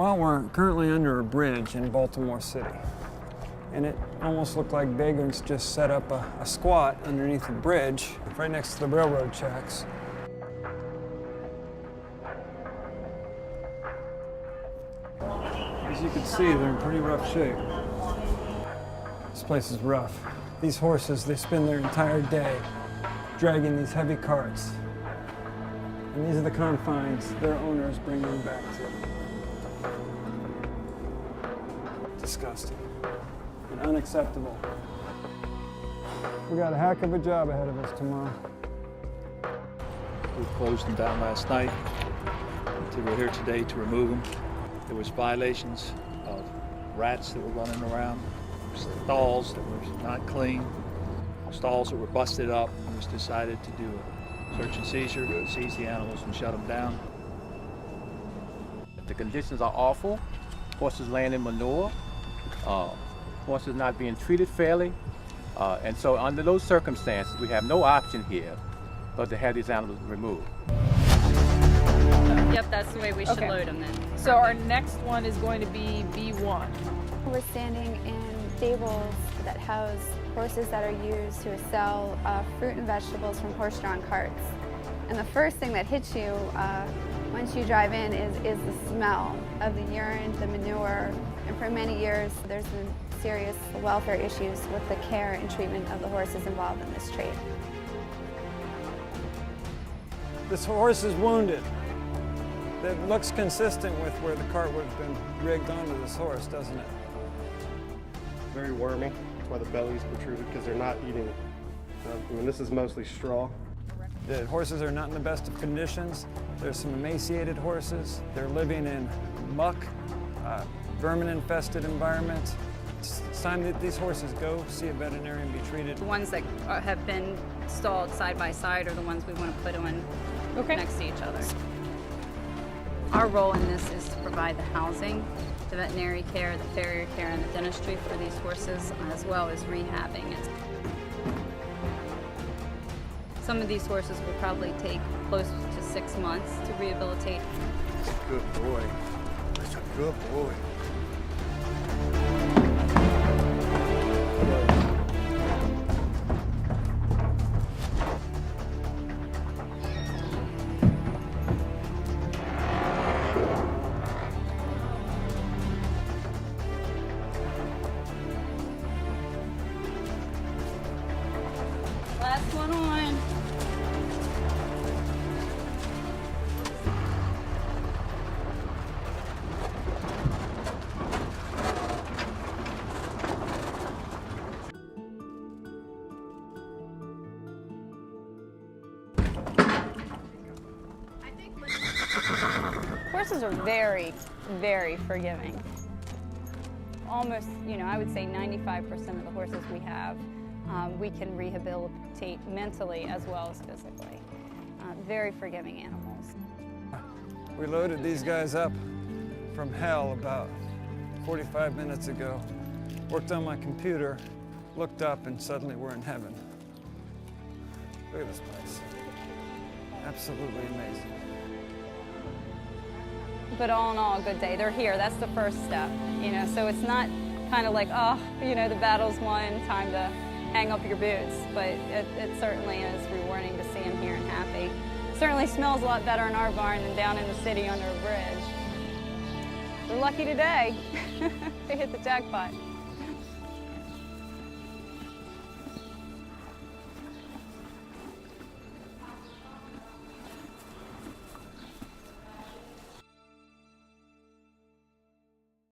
Well, we're currently under a bridge in Baltimore City, and it almost looked like vagrants just set up a squat underneath the bridge right next to the railroad tracks. As you can see, they're in pretty rough shape. This place is rough. These horses, they spend their entire day dragging these heavy carts. And these are the confines their owners bring them back to. Disgusting and unacceptable. We got a heck of a job ahead of us tomorrow. We closed them down last night. So we're here today to remove them. There was violations of rats that were running around, stalls that were not clean, stalls that were busted up. It was decided to do a search and seizure, seize the animals and shut them down. The conditions are awful. Horses laying in manure, horses not being treated fairly. And so under those circumstances, we have no option here but to have these animals removed. Yep, that's the way we should load them then. So our next one is going to be B1. We're standing in stables that house horses that are used to sell fruit and vegetables from horse-drawn carts. And the first thing that hits you once you drive in is the smell of the urine, the manure, and for many years there's been serious welfare issues with the care and treatment of the horses involved in this trade. This horse is wounded. It looks consistent with where the cart would have been rigged onto this horse, doesn't it? Very wormy. That's why the belly's protruded, because they're not eating. I mean, this is mostly straw. The horses are not in the best of conditions. There's some emaciated horses. They're living in muck, vermin-infested environments. It's time that these horses go see a veterinarian and be treated. The ones that have been stalled side by side are the ones we want to put on next to each other. Our role in this is to provide the housing, the veterinary care, the farrier care, and the dentistry for these horses, as well as rehabbing it. Some of these horses will probably take close to 6 months to rehabilitate. Good boy. That's a good boy. Last one on. Horses are very, very forgiving. Almost, I would say 95% of the horses we have we can rehabilitate mentally as well as physically. Very forgiving animals. We loaded these guys up from hell about 45 minutes ago. Worked on my computer, looked up, and suddenly we're in heaven. Look at this place. Absolutely amazing. But all in all, a good day. They're here. That's the first step. So it's not kind of like, oh, the battle's won, time to hang up your boots, but it certainly is rewarding to see them here and happy. Certainly smells a lot better in our barn than down in the city under a bridge. They're lucky today. They hit the jackpot.